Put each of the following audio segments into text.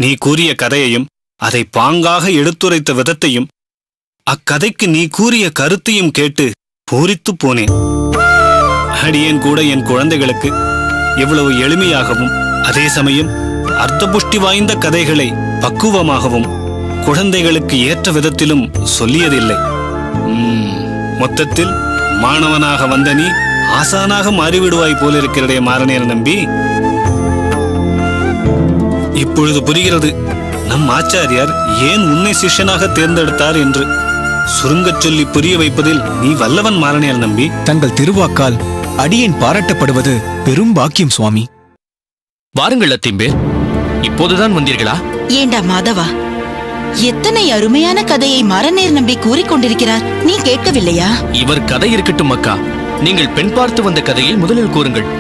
நீ கூறிய கதையையும் அதை பாங்காக எடுத்துரைத்த விதத்தையும் அக்கதைக்கு நீ கூறிய கருத்தையும் கேட்டு பூரித்துப் போனேன். அடியேன் கூட என் குழந்தைகளுக்கு எவ்வளவு எளிமையாகவும் அதே சமயம் அர்த்தபுஷ்டி வாய்ந்த கதைகளை பக்குவமாகவும் குழந்தைகளுக்கு ஏற்ற விதத்திலும் சொல்லியதில்லை. மொத்தத்தில் மாணவனாக வந்த நீ ஆசானாக மாறிவிடுவாய் போலிருக்கிறதே மாறனேர் நம்பி. இப்பொழுது புரிகிறது நம் ஆச்சாரியார் ஏன் உன்னை சிஷ்யனாக தேர்ந்தெடுத்தார் என்று. சுருங்கச் சொல்லி புரிய வைப்பதில் நீ வல்லவன் மாறனேர் நம்பி. தங்கள் திருவாக்கால் அடியேன் பாராட்டப்படுவது பெரும் பாக்கியம் சுவாமி. வாருங்கள் அத்திம்பேர், இப்போதுதான் வந்தீர்களா? ஏண்டா மாதவா, எத்தனை அருமையான கதையை மாறனேர் நம்பி கூறிக்கொண்டிருக்கிறார், நீ கேட்கவில்லையா? இவர் கதை இருக்கட்டும் அக்கா, நீங்கள் பெண் பார்த்து வந்த கதையை முதலில் கூறுங்கள்.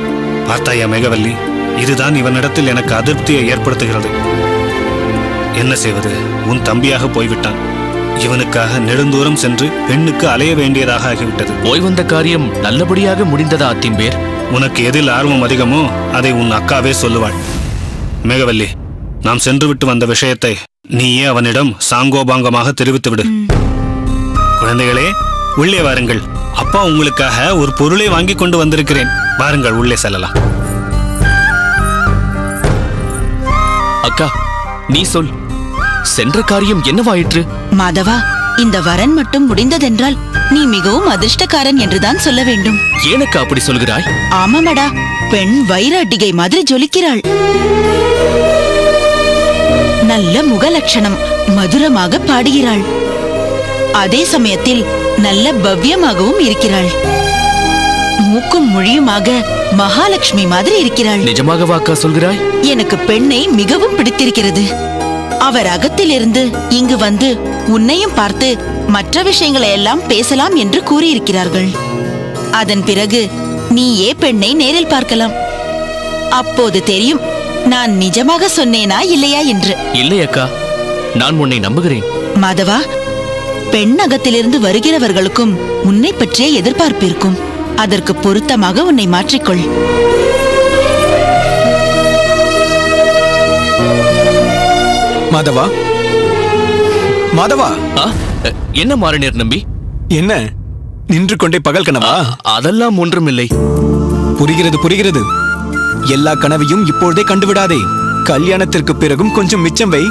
பார்த்தாயா மேகவல்லி, இதுதான் இவனிடத்தில் எனக்கு அதிருப்தியை ஏற்படுத்துகிறது. என்ன செய்வது, உன் தம்பியாக போய்விட்டான். இவனுக்காக நெடுந்தூரம் சென்று பெண்ணுக்கு அலைய வேண்டியதாக ஆகிவிட்டது. போய் வந்த காரியம் நல்லபடியாக முடிந்ததா அத்திம்பேர்? உனக்கு எதில் ஆர்வம் அதிகமோ அதை உன் அக்காவே சொல்லுவாள். மேகவல்லி, நாம் சென்று விட்டு வந்த விஷயத்தை நீயே அவனிடம் சாங்கோபாங்கமாக தெரிவித்து விடு. குழந்தைகளே, உள்ளே வாருங்கள். அப்பா உங்களுக்காக ஒரு பொருளை வாங்கி கொண்டு வந்திருக்கிறேன். வாருங்கள், உள்ளே செல்லலாம். அக்கா, நீ சொல், சென்ற காரியம் என்னவாயிற்று? மாதவா, இந்த வரன் மட்டும் முடிந்ததென்றால் நீ மிகவும் அதிர்ஷ்டக்காரன் என்றுதான் சொல்ல வேண்டும். ஏனக்கா அப்படி சொல்கிறாய்? ஆமாமடா, பெண் வைராட்டிகை மாதிரி ஜொலிக்கிறாள். நல்ல முகலட்சணம், மதுரமாக பாடுகிறாள். அதே சமயத்தில் நல்ல பவ்யமாகவும் இருக்கிறாள். மூக்கும் மொழியுமாக மகாலட்சுமி மாதிரி இருக்கிறாள். நிஜமாக வாக்கா சொல்கிறாய்? எனக்கு பெண்ணை மிகவும் பிடித்திருக்கிறது. அவர் அகத்திலிருந்து இங்கு வந்து உன்னையும் பார்த்து மற்ற விஷயங்களை எல்லாம் பேசலாம் என்று கூறியிருக்கிறார்கள். அதன் பிறகு நீயே பெண்ணை நேரில் பார்க்கலாம். அப்போது தெரியும் நான் நிஜமாக சொன்னேனா இல்லையா என்று. இல்லை அக்கா, நான் உன்னை நம்புகிறேன். மாதவா, பெண் அகத்திலிருந்து வருகிறவர்களுக்கும் உன்னை பற்றிய எதிர்பார்ப்பு இருக்கும். அதற்கு பொருத்தமாக உன்னை மாற்றிக்கொள். மாதவா, மாதவா. என்ன மாறனேர் நம்பி? என்ன நின்று கொண்டே பகல் கனவா? அதெல்லாம் ஒன்றுமில்லை. புரிகிறது புரிகிறது. எல்லா கனவையும் இப்பொழுதே கண்டுவிடாதே. கல்யாணத்திற்கு பிறகும் கொஞ்சம் மிச்சம் வை.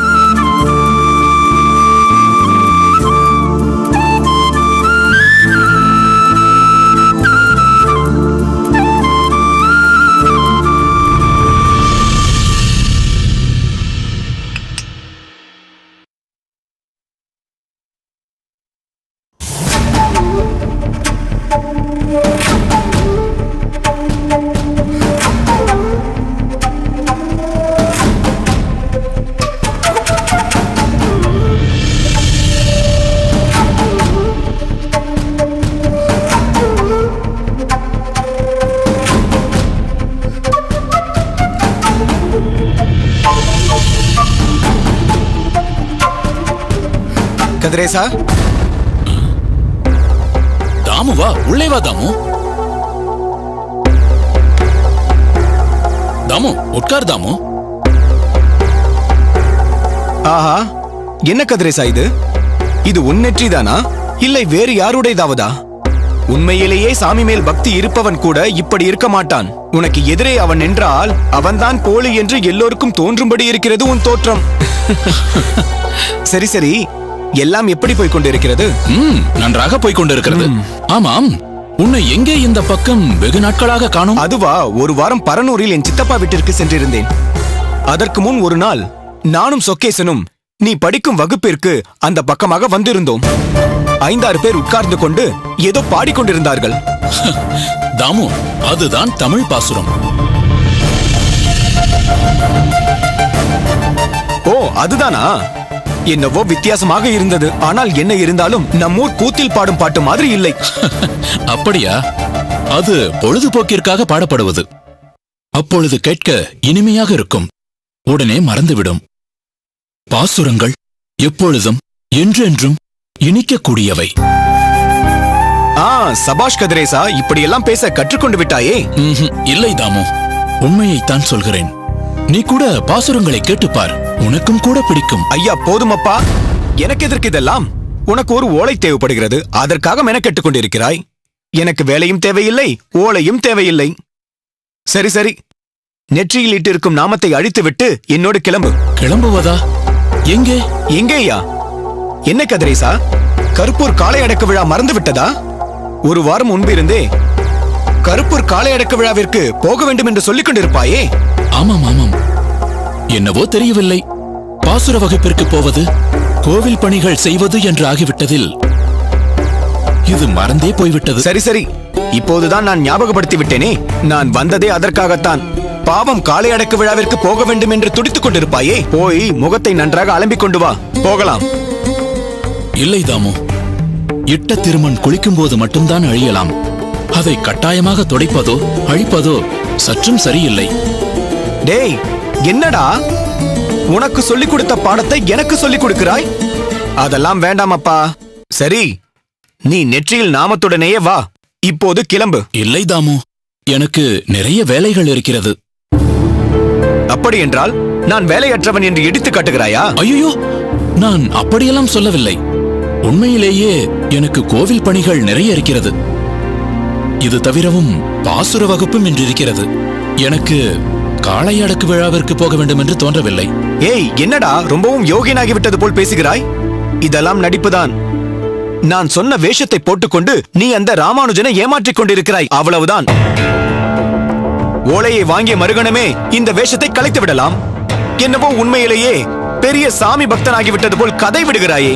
கதிரேசா, தாமு வா, உள்ளே வா தாமு. தாமு உட்கார் தாமு. ஆஹா, என்ன கதிரேசா இது? இது உன் நெற்றிதானா இல்லை வேறு யாருடையதாவதா? உண்மையிலேயே சாமி மேல் பக்தி இருப்பவன் கூட இப்படி இருக்க மாட்டான். உனக்கு எதிரே அவன் நின்றால் அவன்தான் போலி என்று எல்லோருக்கும் தோன்றும்படி இருக்கிறது உன் தோற்றம். சரி சரி, எல்லாம் எப்படி போய்கொண்டிருக்கிறது? நன்றாக போய்கொண்டிருக்கிறது. ஆமாம், உன்னை எங்கே இந்த பக்கம் வெகு நாட்களாக காணோம்? அதுவா, ஒரு வாரம் பரனூரில் என் சித்தப்பா வீட்டிற்கு சென்றிருந்தேன். அதற்கு முன் ஒரு நாள் நானும் சொக்கேசனும் நீ படிக்கும் வகுப்பிற்கு அந்த பக்கமாக வந்திருந்தோம். 5-6 பேர் உட்கார்ந்து கொண்டு ஏதோ பாடிக்கொண்டிருந்தார்கள். தாமு, அதுதான் தமிழ் பாசுரம். ஓ, அதுதானா? என்னவோ வித்தியாசமாக இருந்தது. ஆனால் என்ன இருந்தாலும் நம்மூர் கூத்தில் பாடும் பாட்டு மாதிரி இல்லை. அப்படியா? அது பொழுதுபோக்கிற்காக பாடப்படுவது. அப்பொழுது கேட்க இனிமையாக இருக்கும், உடனே மறந்துவிடும். பாசுரங்கள் எப்பொழுதும் என்றென்றும் இனிக்கக்கூடியவை. சபாஷ் கதிரேசா, இப்படியெல்லாம் பேச கற்றுக்கொண்டு விட்டாயே? இல்லை தாமு, உண்மையைத்தான் சொல்கிறேன். நீ கூட பாசுரங்களை கேட்டுப்பார். உனக்கும் கூட பிடிக்கும். ஐயா போதுமப்பா, எனக்கு எதற்கு இதெல்லாம்? உனக்கு ஒரு ஓலை தேவைப்படுகிறது, அதற்காக மெனக்கெட்டுக் கொண்டிருக்கிறாய். எனக்கு வேலையும் தேவையில்லை, ஓலையும் தேவையில்லை. சரி சரி, நெற்றியில் இட்டிருக்கும் நாமத்தை அழித்துவிட்டு என்னோடு கிளம்பு. கிளம்புவதா? எங்கே? எங்கேயா? என்ன கதிரேசா, கருப்பூர் காளை அடக்க விழா மறந்து விட்டதா? ஒரு வாரம் முன்பிருந்தே கருப்பூர் காளை அடக்க விழாவிற்கு போக வேண்டும் என்று சொல்லிக் கொண்டிருப்பாயே. ஆமாம் ஆமாம், என்னவோ தெரியவில்லை. பாசுர வகுப்பிற்கு போவது, கோவில் பணிகள் செய்வது என்று ஆகிவிட்டதில் இது மறந்தே போய்விட்டது. சரி சரி, இப்போதுதான் நான் ஞாபகப்படுத்தி விட்டேனே, நான் வந்ததே அதற்காகத்தான். பாவம், காளை அடக்க விழாவிற்கு போக வேண்டும் என்று துடித்துக் கொண்டிருப்பாயே. போய் முகத்தை நன்றாக அலம்பிக் கொண்டு வா, போகலாம். இல்லை தாமு, இட்ட திருமண் குளிக்கும் போது மட்டும்தான் அழியலாம். அதை கட்டாயமாக துடைப்பதோ அழிப்பதோ சற்றும் சரியில்லை. டேய், என்னடா உனக்கு சொல்லிக் கொடுத்த பாடத்தை எனக்கு சொல்லிக் கொடுக்கிறாய்? அதெல்லாம் வேண்டாம் அப்பா. சரி, நீ நெற்றியில் நாமத்துடனேயே வா, இப்போது கிளம்பு. இல்லை தாமு, எனக்கு நிறைய வேலைகள் இருக்கிறது. அப்படி என்றால் நான் வேலையற்றவன் என்று இடித்து காட்டுகிறாயா? ஐயோ, நான் அப்படியெல்லாம் சொல்லவில்லை. உண்மையிலேயே எனக்கு கோவில் பணிகள் நிறைய இருக்கிறது. இது தவிரவும் பாசுர வகுப்பும் இன்று இருக்கிறது. எனக்கு காளை அடக்கு விழாவிற்கு போக வேண்டும் என்று தோன்றவில்லை. ஏய், என்னடா ரொம்பவும் யோகியனாகிவிட்டது போல் பேசுகிறாய்? இதெல்லாம் நடிப்புதான். நான் சொன்ன வேஷத்தை போட்டுக்கொண்டு நீ அந்த ராமானுஜனை ஏமாற்றிக் கொண்டிருக்கிறாய், அவ்வளவுதான். ஓலையை வாங்கிய மறுகணமே இந்த வேஷத்தை கலைத்து விடலாம். என்னவோ உண்மையிலேயே பெரிய சாமி பக்தனாகிவிட்டது போல் கதை விடுகிறாயே.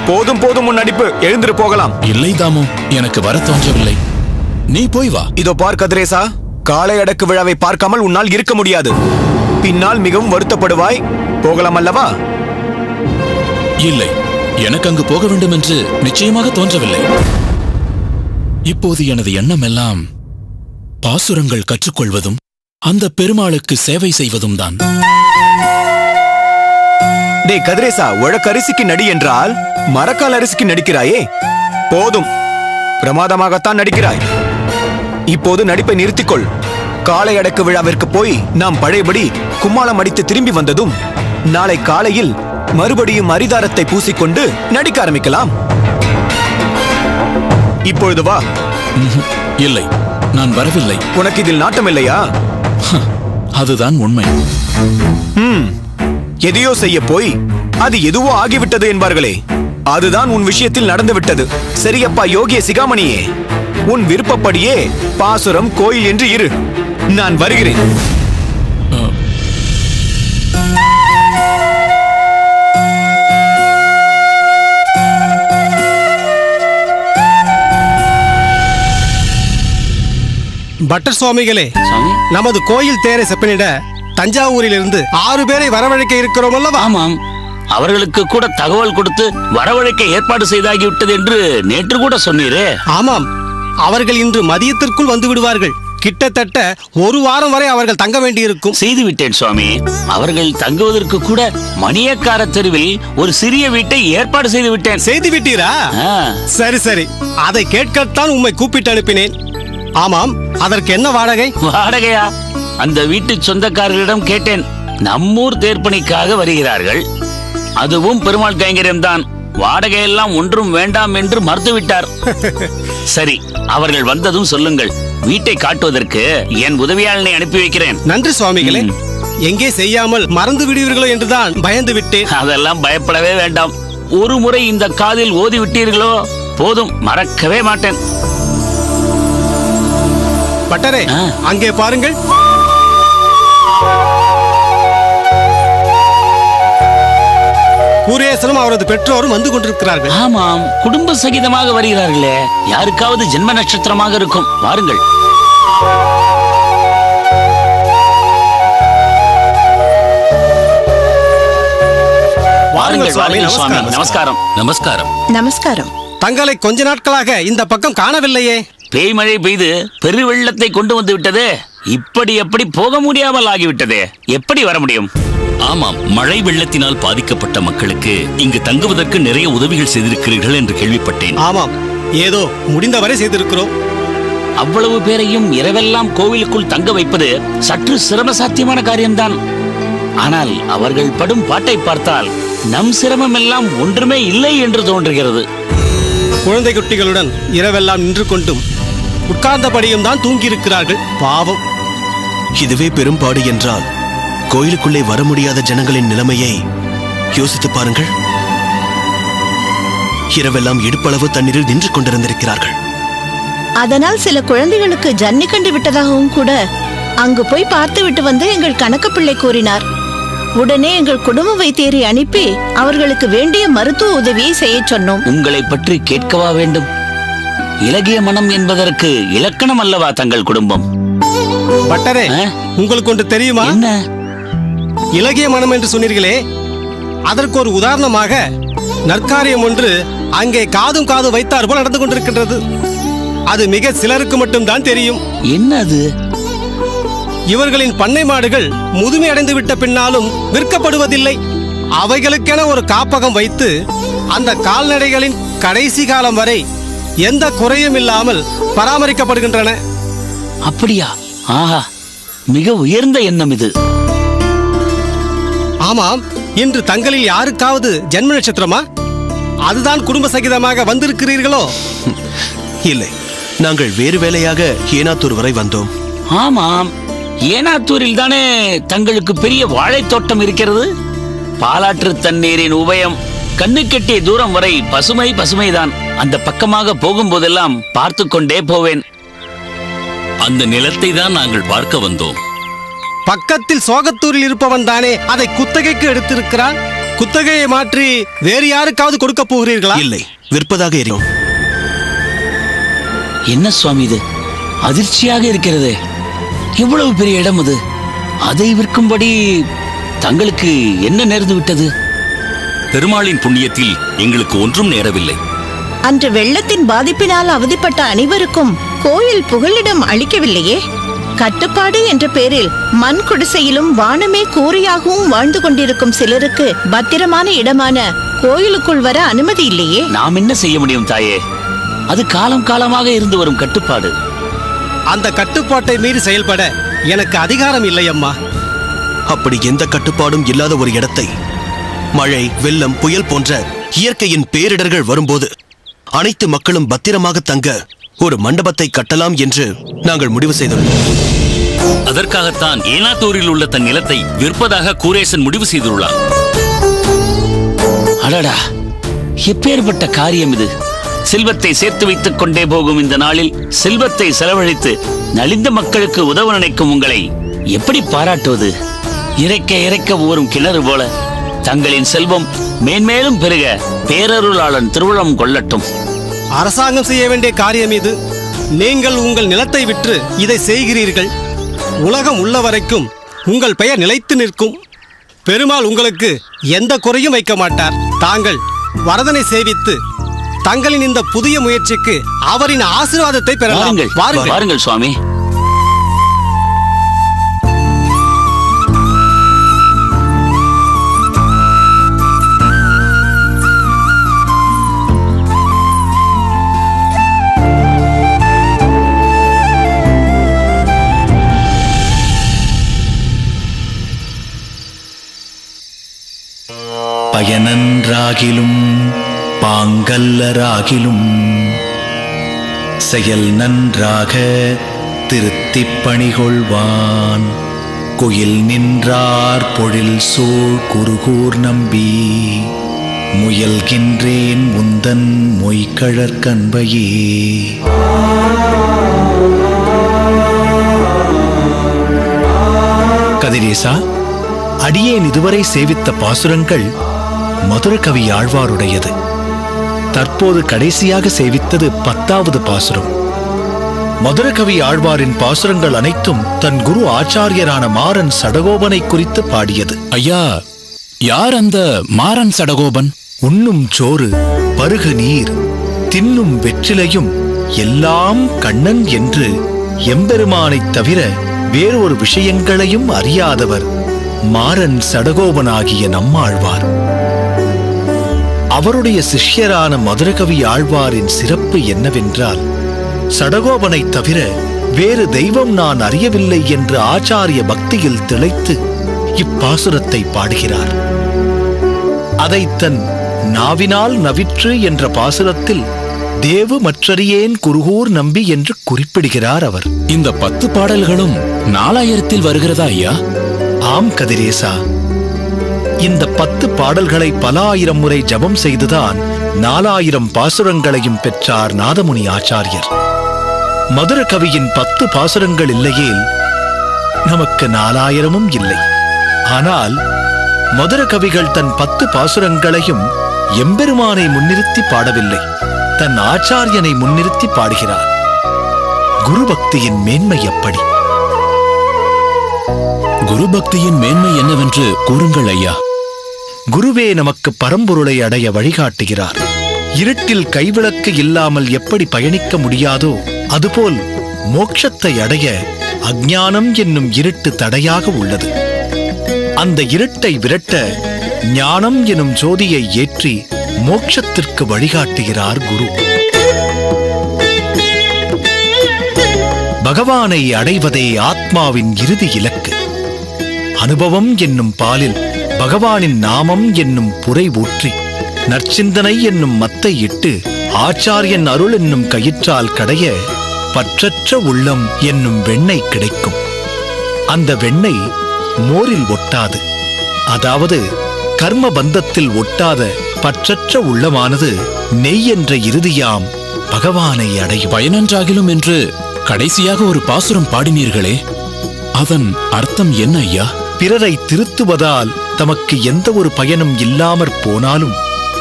போதும் போதும், உன் நடிப்பு, எழுந்திரு போகலாம். இல்லை தாமு, எனக்கு வர தோன்றவில்லை. நீ போய் வா. இதோ பார் கதிரேசா, காளை அடக்கு விழாவை பார்க்காமல் உன்னால் இருக்க முடியாது. பின்னால் மிகவும் வருத்தப்படுவாய். போகலாம் அல்லவா? இல்லை, எனக்கு அங்கு போக வேண்டும் என்று நிச்சயமாக தோன்றவில்லை. இப்போது எனது எண்ணம் எல்லாம் பாசுரங்கள் கற்றுக்கொள்வதும் அந்த பெருமாளுக்கு சேவை செய்வதும் தான். டே கதிரேசா, உழக்கரிசிக்கு நடி என்றால் மரக்கால் அரிசிக்கு நடிக்கிறாயே. போதும், பிரமாதமாகத்தான் நடிக்கிறாய். இப்போது நடிப்பை நிறுத்திக்கொள். காளை அடக்கு விழாவிற்கு போய் நாம் பழையபடி கும்மாளம் அடித்து திரும்பி வந்ததும் நாளை காலையில் மறுபடியும் அரிதாரத்தை பூசிக்கொண்டு நடிக்க ஆரம்பிக்கலாம். இப்பொழுது வா. இல்லை, நான் வரவில்லை. உனக்கு இதில் நாட்டம் இல்லையா? அதுதான் உண்மை. எதையோ செய்ய போய் அது எதுவோ ஆகிவிட்டது என்பார்களே, அதுதான் உன் விஷயத்தில் நடந்துவிட்டது. சரியப்பா யோகிய சிகாமணியே, உன் விருப்பப்படியே பாசுரம் கோயில் என்று இரு. நான் வருகிறேன். பட்டர் சுவாமிகளே, நமது கோயில் தேரை செப்பனிட தஞ்சாவூரிலிருந்து 6 பேரை வரவழைக்க இருக்கிறோம் அல்லவா? ஆமாம், அவர்களுக்கு கூட தகவல் கொடுத்து வரவழைக்க ஏற்பாடு செய்தாகிவிட்டது என்று நேற்று கூட சொன்னீரே. ஆமாம், அவர்கள் இன்று மதியத்திற்குள் வந்து விடுவார்கள். கிட்டத்தட்ட 1 வாரம் வரை அவர்கள் தங்க வேண்டியிருக்கும். செய்து விட்டேன் சுவாமி. அவர்கள் தங்குவதற்கு கூட மணியக்கார தெருவில் ஒரு சிறிய வீட்டை ஏற்பாடு செய்து விட்டேன். செய்து விட்டீரா? சரி சரி, அதை கேட்கத்தான் உம்மை கூப்பிட்டு அனுப்பினேன். ஆமாம், அதற்கு என்ன வாடகை? வாடகையா? அந்த வீட்டு சொந்தக்காரர்களிடம் கேட்டேன். நம்மூர் தேர்ப்பணிக்காக வருகிறார்கள், அதுவும் பெருமாள் கைங்கரியம்தான். வாடகையெல்லாம் ஒன்றும் வேண்டாம் என்று மறுத்துவிட்டார். சரி, அவர்கள் வந்ததும் சொல்லுங்கள். வீட்டை காட்டுவதற்கு என் உதவியாளனை அனுப்பி வைக்கிறேன். நன்றி சுவாமிகளே. எங்கே செய்யாமல் மறந்து விடுவீர்களோ என்றுதான் பயந்து விட்டேன். அதெல்லாம் பயப்படவே வேண்டாம். ஒரு முறை இந்த காதில் ஓதி விட்டீர்களோ போதும், மறக்கவே மாட்டேன். பட்டரே, அங்கே பாருங்கள். கூரேசனும் அவரது பெற்றோரும் வந்து கொண்டிருக்கிறார்கள். ஆமாம், குடும்ப சகிதமாக வருகிறார்களே. யாருக்காவது ஜென்ம நட்சத்திரமாக இருக்கும். வாருங்கள். வாருங்கள் வாருங்கள் சுவாமி. நமஸ்காரம். நமஸ்காரம். நமஸ்காரம். தங்களை கொஞ்ச நாட்களாக இந்த பக்கம் காணவில்லையே. பேய் மழை பெய்து பெருவெள்ளத்தை கொண்டு வந்து விட்டது. இப்படி எப்படி போக முடியாமல் ஆகிவிட்டது. எப்படி வர முடியும்? ஆமாம், மழை வெள்ளத்தினால் பாதிக்கப்பட்ட மக்களுக்கு இங்கு தங்குவதற்கு நிறைய உதவிகள் செய்திருக்கிறீர்கள் என்று கேள்விப்பட்டேன். ஆமாம், ஏதோ முடிந்தவரை செய்திருக்கிறோம். அவ்வளவு பேரையும் இரவெல்லாம் கோவிலுக்குள் தங்க வைப்பது சற்று சிரம சாத்தியமான காரியம்தான். ஆனால் அவர்கள் படும் பாட்டை பார்த்தால் நம் சிரமம் எல்லாம் ஒன்றுமே இல்லை என்று தோன்றுகிறது. குழந்தை குட்டிகளுடன் இரவெல்லாம் நின்று கொண்டும் உட்கார்ந்தபடியும் தான் தூங்கியிருக்கிறார்கள். பாவம். இதுவே பெரும்பாடு என்றால் கோயிலுக்குள்ளே வர முடியாத ஜனங்களின் நிலைமையை யோசித்து பாருங்கள். இரவெல்லாம் இடுப்பளவு தண்ணீரில் நின்று கொண்டிருந்திருக்கிறார்கள். அதனால் சில குழந்தைகளுக்கு ஜன்னி கண்டு விட்டதாகவும் கூட அங்கு போய் பார்த்துவிட்டு வந்து எங்கள் கணக்கு பிள்ளை கூறினார். உடனே எங்கள் குடும்ப வைத்தியரை அனுப்பி அவர்களுக்கு வேண்டிய மருத்துவ உதவியை செய்ய சொன்னோம். உங்களை பற்றி கேட்கவா வேண்டும்? இலகிய மனம் என்பதற்கு இலக்கணம் அல்லவா தங்கள் குடும்பம்? பட்டரே, உங்களுக்கு ஒன்று தெரியுமா? என்ன? இலகிய மனம் என்று சொன்னீர்களே, அதற்கு ஒரு உதாரணமாக நற்காரியம் ஒன்று அங்கே காதும் காது வைத்தார் போல் நடந்து கொண்டிருக்கின்றது. அது மிக சிலருக்கு மட்டும்தான் தெரியும். என்னது? இவர்களின் பண்ணை மாடுகள் முதுமை அடைந்து விட்ட பின்னாலும் விற்கப்படுவதில்லை. அவைகளுக்கென ஒரு காப்பகம் வைத்து அந்த கால்நடைகளின் கடைசி காலம் வரை எந்த குறையும் இல்லாமல் பராமரிக்கப்படுகின்றன. அப்படியா? ஆஹா, மிக உயர்ந்த எண்ணம் இது. ஆமாம். இன்று தங்களில் யாருக்காவது ஜென்ம நட்சத்திரமா? அதுதான் குடும்ப சகிதமாக வந்திருக்கிறீர்களோ? இல்லை, நாங்கள் வேறு வேலையாக ஏனாத்தூர் வரை வந்தோம். ஆமாம், ஏனாத்தூரில் தானே தங்களுக்கு பெரிய வாழைத் தோட்டம் இருக்கிறது. பாலாற்று தண்ணீரின் உபயம் கண்ணு கெட்டிய தூரம் வரை பசுமை பசுமைதான். அந்த பக்கமாக போகும்போதெல்லாம் பார்த்து கொண்டே போவேன். அந்த நிலத்தை தான் நாங்கள் பார்க்க வந்தோம். பக்கத்தில் சோகத்தூரில் இருப்பவன் தானே அதை குத்தகைக்கு எடுத்திருக்கிறான். குத்தகையை மாற்றி வேறு யாருக்காவது கொடுக்க போகிறீர்களா? இல்லை, விற்பதாக இருக்கிறோம். என்ன சுவாமி இது? அதிர்ச்சியாக இருக்கிறது. எவ்வளவு பெரிய இடம் அது. அதை விற்கும்படி தங்களுக்கு என்ன நேர்ந்து விட்டது? பெருமாளின் புண்ணியத்தில் எங்களுக்கு ஒன்றும் நேரவில்லை. அன்று வெள்ளத்தின் பாதிப்பினால் அவதிப்பட்ட அனைவருக்கும் கோயில் புகலிடம் அளிக்கவில்லையே. கட்டுப்பாடு என்ற பேரில் மண் குடிசையிலும் வானமே கூரையாகவும் வாழ்ந்து கொண்டிருக்கும் சிலருக்கு பத்திரமான இடமான கோயிலுக்குள் வர அனுமதி இல்லையே. நாம் என்ன செய்ய முடியும் தாயே? அது காலம் காலமாக இருந்து வரும் கட்டுப்பாடு. அந்த கட்டுப்பாட்டை மீறி செயல்பட எனக்கு அதிகாரம் இல்லை அம்மா. அப்படி எந்த கட்டுப்பாடும் இல்லாத ஒரு இடத்தை மழை, வெள்ளம், புயல் போன்ற இயற்கையின் பேரிடர்கள் வரும்போது அனைத்து மக்களும் பத்திரமாக தங்க ஒரு மண்டபத்தை கட்டலாம் என்று நாங்கள் முடிவு செய்துள்ளோம். அதற்காகத்தான் ஏனாத்தூரில் உள்ள தன் நிலத்தை விற்பதாக கூரேசன் முடிவு செய்துள்ளார். அடடா, எப்பேற்பட்ட காரியம் இது! செல்வத்தை சேர்த்து வைத்துக் கொண்டே போகும் இந்த நாளில் செல்வத்தை செலவழித்து நலிந்த மக்களுக்கு உதவ நினைக்கும் உங்களை எப்படி பாராட்டுவது? இறைக்க இறைக்க ஊறும் கிணறு போல தங்களின் செல்வம் மேன்மேலும் பெருக பேரருளாளன் திருவுளம் கொள்ளட்டும். அரசாங்கம் செய்ய வேண்டிய காரியம் இது. நீங்கள் உங்கள் நிலத்தை விற்று இதை செய்கிறீர்கள். உலகம் உள்ள வரைக்கும் உங்கள் பெயர் நிலைத்து நிற்கும். பெருமாள் உங்களுக்கு எந்த குறையும் வைக்க மாட்டார். தாங்கள் வரதனை சேவித்து தங்களின் இந்த புதிய முயற்சிக்கு அவரின் ஆசீர்வாதத்தை பெறலாம். வாருங்கள் சுவாமி. பயனன்றாகிலும் பாங்கல்லராகிலும் செயல் நன்றாக திருத்திப் பணிகொள்வான். குயில் நின்றார் பொழில் சூழ் குருகூர் நம்பி முயல்கின்றேன் உந்தன் மொய்கழற்கன்பையே. கதிரேசா, அடியேன் இதுவரை சேவித்த பாசுரங்கள் மதுரகவி ஆழ்வாருடையது. தற்போது கடைசியாக சேவித்தது 10வது பாசுரம். மதுரகவி ஆழ்வாரின் பாசுரங்கள் அனைத்தும் தன் குரு ஆச்சாரியரான மாறன் சடகோபனை குறித்து பாடியது. ஐயா, யார் அந்த மாறன் சடகோபன்? உண்ணும் சோறு, பருகு நீர், தின்னும் வெற்றிலையும் எல்லாம் கண்ணன் என்று எம்பெருமானைத் தவிர வேறொரு விஷயங்களையும் அறியாதவர் மாறன் சடகோபனாகிய நம்மாழ்வார். அவருடைய சிஷ்யரான மதுரகவி ஆழ்வாரின் சிறப்பு என்னவென்றால், சடகோபனைத் தவிர வேறு தெய்வம் நான் அறியவில்லை என்று ஆச்சாரிய பக்தியில் திளைத்து இப்பாசுரத்தை பாடுகிறார். அதை தன் நாவினால் நவிற்று என்ற பாசுரத்தில் தேவு மற்றறியேன் குருகூர் நம்பி என்று குறிப்பிடுகிறார் அவர். இந்த 10 பாடல்களும் 4000 வருகிறதா ஐயா? ஆம் கதிரேசா, இந்த 10 பாடல்களை பல ஆயிரம் முறை ஜபம் செய்துதான் 4000 பாசுரங்களையும் பெற்றார் நாதமுனி ஆச்சாரியர். மதுர கவியின் 10 பாசுரங்கள் இல்லையேல் நமக்கு 4000ம் இல்லை. ஆனால் மதுர கவிகள் தன் 10 பாசுரங்களையும் எம்பெருமானை முன்னிறுத்தி பாடவில்லை, தன் ஆச்சாரியனை முன்னிறுத்தி பாடுகிறார். குரு பக்தியின் மேன்மை எப்படி? குரு பக்தியின் மேன்மை என்னவென்று கூறுங்கள் ஐயா. குருவே நமக்கு பரம்பொருளை அடைய வழிகாட்டுகிறார். இருட்டில் கைவிளக்கு இல்லாமல் எப்படி பயணிக்க முடியாதோ அதுபோல் மோட்சத்தை அடைய அஞ்ஞானம் என்னும் இருட்டு தடையாக உள்ளது. அந்த இருட்டை விரட்ட ஞானம் எனும் ஜோதியை ஏற்றி மோட்சத்திற்கு வழிகாட்டுகிறார் குரு. பகவானை அடைவதே ஆத்மாவின் இறுதி இலக்கு. அனுபவம் என்னும் பாலில் பகவானின் நாமம் என்னும் புரை ஊற்றி நற்சிந்தனை என்னும் மத்தை இட்டு ஆச்சாரியன் அருள் என்னும் கயிற்றால் கடைய பற்றற்ற உள்ளம் என்னும் வெண்ணெய் கிடைக்கும். அந்த வெண்ணெய் மோரில் ஒட்டாது. அதாவது கர்ம பந்தத்தில் ஒட்டாத பற்றற்ற உள்ளமானது நெய் என்ற இறுதியாம் பகவானை அடையும். பயனன்றாகிலும் என்று கடைசியாக ஒரு பாசுரம் பாடினீர்களே, அதன் அர்த்தம் என்ன ஐயா? பிறரை திருத்துவதால் தமக்கு எந்த ஒரு பயனும் இல்லாமற் போனாலும்,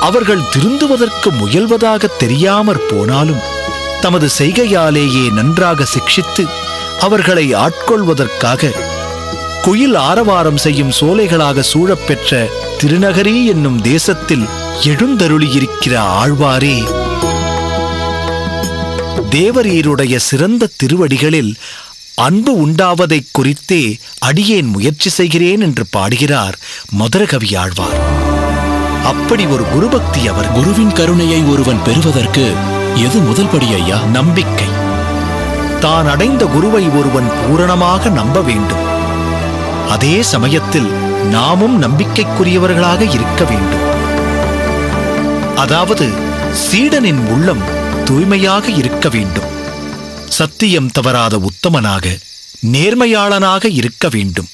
அவர்கள் திருந்துவதற்கு முயல்வதாக தெரியாமற் போனாலும், தமது செய்கையாலேயே நன்றாக சிக்ஷித்து அவர்களை ஆட்கொள்வதற்காக குயில் ஆரவாரம் செய்யும் சோலைகளாக சூழப்பெற்ற திருநகரி என்னும் தேசத்தில் எழுந்தருளியிருக்கிற ஆழ்வாரே, தேவரீருடைய சிறந்த திருவடிகளில் அன்பு உண்டாவதைக் குறித்தே அடியேன் முயற்சி செய்கிறேன் என்று பாடுகிறார் மதுரகவி ஆழ்வார். அப்படி ஒரு குருபக்தி அவர். குருவின் கருணையை ஒருவன் பெறுவதற்கு எது முதல் படி ஐயா? நம்பிக்கை. தான் அடைந்த குருவை ஒருவன் பூரணமாக நம்ப வேண்டும். அதே சமயத்தில் நாமும் நம்பிக்கைக்குரியவர்களாக இருக்க வேண்டும். அதாவது சீடனின் உள்ளம் தூய்மையாக இருக்க வேண்டும். சத்தியம் தவறாத உத்தமனாக, நேர்மையாளனாக இருக்க வேண்டும்.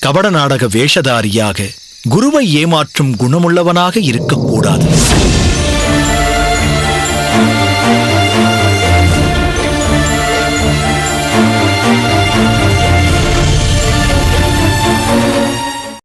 கபட நாடக வேஷதாரியாக, குருவை ஏமாற்றும் குணமுள்ளவனாக இருக்கக்கூடாது.